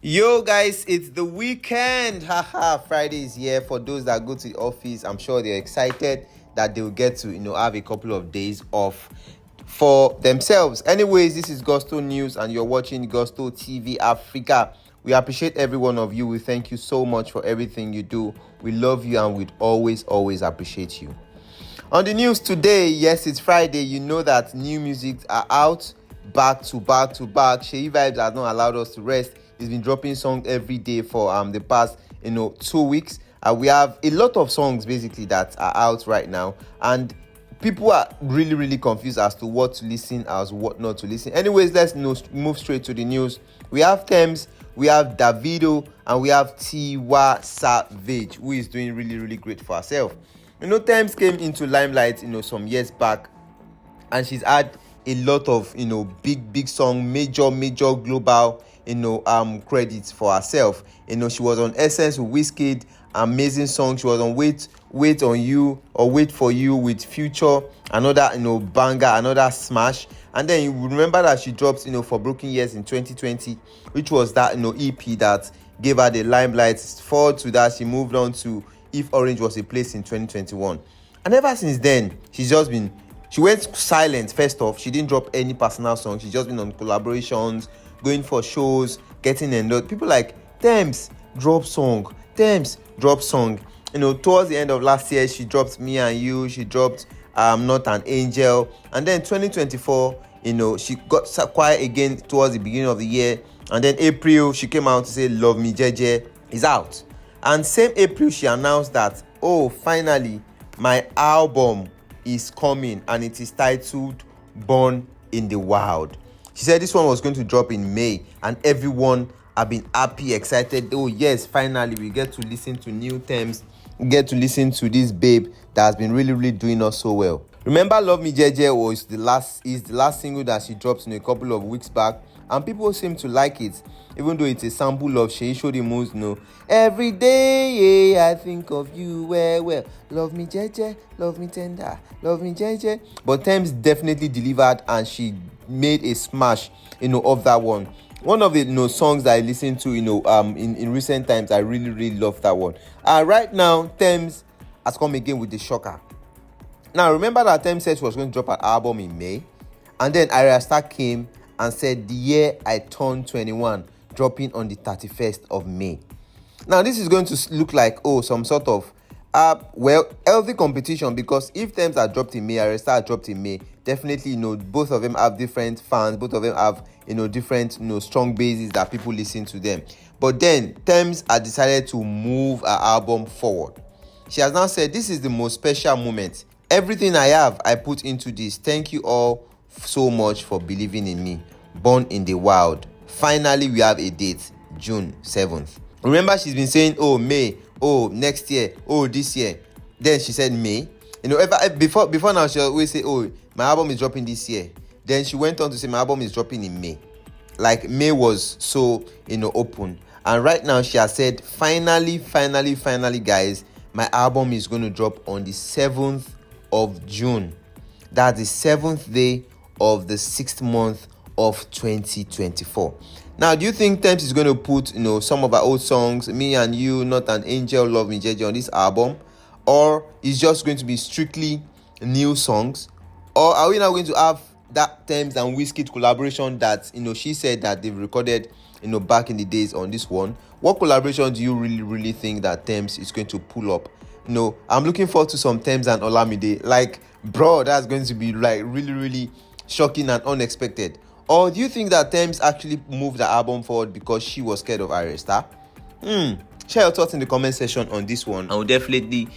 Yo guys, it's the weekend. Haha, Friday is here. For those that go to the office, I'm sure they're excited that they'll get to have a couple of days off for themselves. Anyways, this is Gusto News and you're watching Gusto TV Africa. We appreciate every one of you. We thank you so much for everything you do. We love you and we'd always appreciate you. On the news today, yes, it's Friday. You know that new music are out back to back. Sheyi Vibes has not allowed us to rest. He's been dropping songs every day for the past 2 weeks. We have a lot of songs basically that are out right now, and people are really confused as to what to listen as what not to listen. Anyways, let's move straight to the news. We have Tems, we have Davido, and we have Tiwa Savage, who is doing really great for herself. Tems came into limelight some years back, and she's had a lot of big song, major global credits for herself. She was on Essence with Wizkid, amazing song. She was on Wait on You or Wait for You with Future, another banger, another smash. And then you remember that she dropped For Broken Years in 2020, which was that EP that gave her the limelight. Forward to that, she moved on to If Orange Was a Place in 2021, and ever since then she went silent. First off, she didn't drop any personal songs. She's just been on collaborations, going for shows, getting endorsed. People like Tems, drop song. Tems, drop song. Towards the end of last year, she dropped Me and You. She dropped Not an Angel. And then 2024, she got quiet again towards the beginning of the year. And then April, she came out to say Love Me Jeje is out. And same April, she announced that, finally, my album is coming, and it is titled Born in the Wild. She said this one was going to drop in May, and everyone have been happy, excited. Oh yes, finally we get to listen to new Tems, we get to listen to this babe that has been really doing us so well. Remember, Love Me Jeje is the last single that she dropped a couple of weeks back, and people seem to like it, even though it's a sample of Sheyi Shodimu's Every day, yeah, I think of you well. Love me jeje, love me tender, love me jeje. But Tems definitely delivered, and she made a smash, of that one. One of the songs that I listened to, in recent times. I really love that one. Right now, Tems has come again with the shocker. Now, remember that Tems said she was going to drop her album in May, and then Arya Star came and said the year I turned 21, dropping on the 31st of May. Now, this is going to look like, some sort of, healthy competition, because if Tems are dropped in May, Arya Star dropped in May, definitely, both of them have different fans, both of them have, different, strong bases that people listen to them. But then, Tems has decided to move her album forward. She has now said, this is the most special moment. Everything I have, I put into this. Thank you all so much for believing in me. Born in the Wild. Finally, we have a date, June 7th. Remember, she's been saying, May, next year, this year. Then she said May. Before now, she always say, my album is dropping this year. Then she went on to say, my album is dropping in May. Like, May was so, open. And right now, she has said, finally, guys, my album is going to drop on the 7th of June. That's the 7th day of the 6th month of 2024. Now, do you think Tems is going to put some of her old songs, Me and You, Not an Angel, Love Me Jeje, on this album, or is just going to be strictly new songs? Or are we now going to have that Tems and Wizkid collaboration that she said that they've recorded back in the days on this one? What collaboration do you really think that Tems is going to pull up? I'm looking forward to some Tems and Olamide. Like, bro, that's going to be like really shocking and unexpected. Or do you think that Tems actually moved the album forward because she was scared of Arya Star? Share your thoughts in the comment section on this one. I will definitely,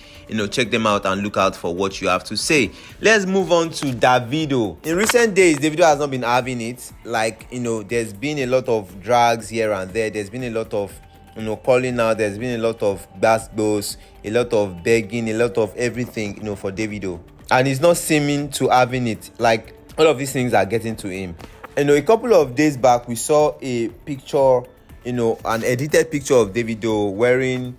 check them out and look out for what you have to say. Let's move on to Davido. In recent days, Davido has not been having it. Like, there's been a lot of drags here and there. There's been a lot of, calling out. There's been a lot of gbas, a lot of begging, a lot of everything, for Davido. And he's not seeming to having it. Like, all of these things are getting to him. A couple of days back, we saw a picture, an edited picture of Davido wearing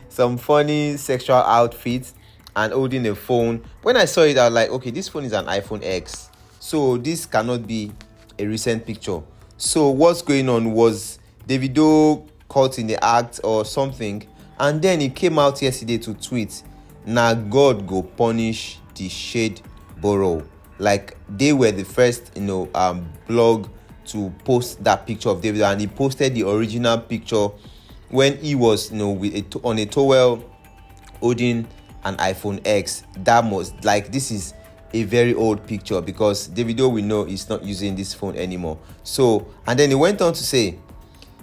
some funny sexual outfits and holding a phone. When I saw it, I was like, okay, this phone is an iPhone X. So this cannot be a recent picture. So what's going on was Davido caught in the act or something, and then he came out yesterday to tweet, "Na God go punish the shade borough." Like, they were the first blog to post that picture of Davido, and he posted the original picture when he was with on a towel holding an iPhone X. That must, like, this is a very old picture, because Davido, we know, is not using this phone anymore. So, and then he went on to say,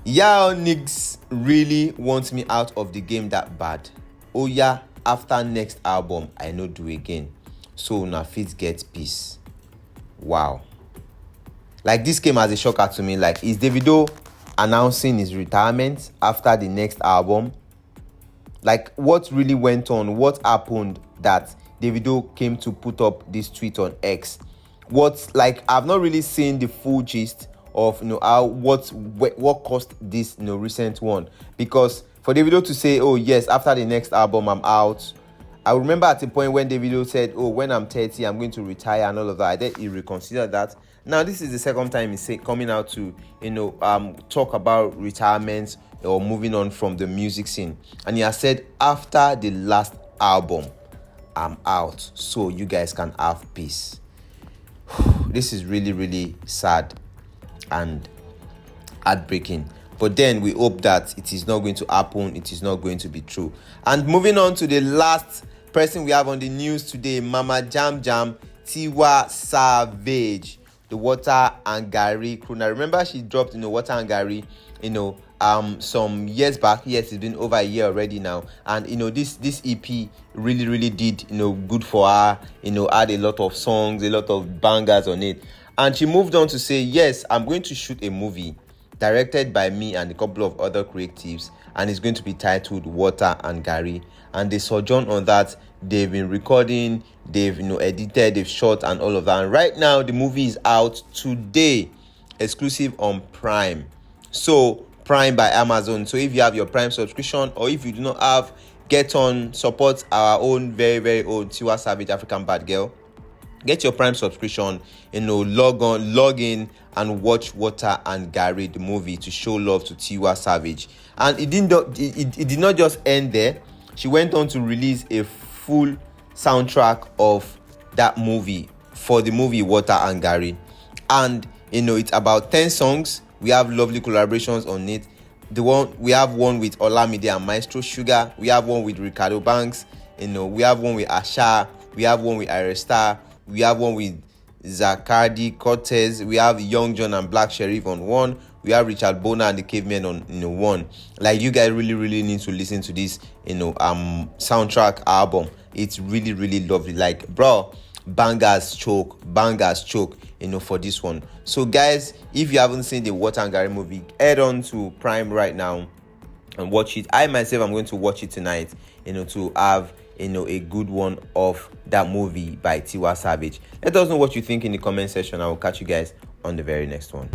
"Y'all niggas really want me out of the game that bad. Oh yeah, after next album I no do again, so na fit get peace." Wow. Like, this came as a shocker to me. Like, is Davido announcing his retirement after the next album? Like, what really went on? What happened that Davido came to put up this tweet on X? I've not really seen the full gist of what caused this recent one, because for Davido to say, "Oh yes, after the next album I'm out," I remember at a point when Davido said, "Oh, when I'm 30 I'm going to retire," and all of that. I think he reconsidered that. Now this is the second time he's coming out to talk about retirement or moving on from the music scene, and he has said, "After the last album I'm out, so you guys can have peace." This is really, really sad and heartbreaking, but then we hope that it is not going to happen, it is not going to be true. And moving on to the last person we have on the news today, Mama Jam Jam, Tiwa Savage, the Water and Garri crew. Now remember, she dropped Water and Garri some years back. Yes, it's been over a year already now, and this EP really did good for her. Had a lot of songs, a lot of bangers on it. And she moved on to say, "Yes, I'm going to shoot a movie directed by me and a couple of other creatives, and it's going to be titled Water and Garri." And they sojourn on that. They've been recording, they've edited, they've shot, and all of that. And right now the movie is out today, exclusive on Prime. So Prime by Amazon. So if you have your Prime subscription, or if you do not have, get on, support our own very old Tiwa Savage, African Bad Girl. Get your Prime subscription, log in and watch Water and Garri, the movie, to show love to Tiwa Savage. And it did not just end there. She went on to release a full soundtrack of that movie, for the movie Water and Garri. And it's about 10 songs. We have lovely collaborations on it. We have one with Olamide and Maestro Sugar. We have one with Ricardo Banks. We have one with Asha. We have one with Aresta. We have one with Zacardi Cortez. We have Young John and Black Sheriff on one. We have Richard Bona and the Cavemen on one. Like, you guys really need to listen to this soundtrack album. It's really lovely. Like, bro, bangers choke for this one. So guys, if you haven't seen the Water and Garri movie, head on to Prime right now and watch it. I myself am going to watch it tonight, to have a good one of that movie by Tiwa Savage. Let us know what you think in the comment section. I will catch you guys on the very next one.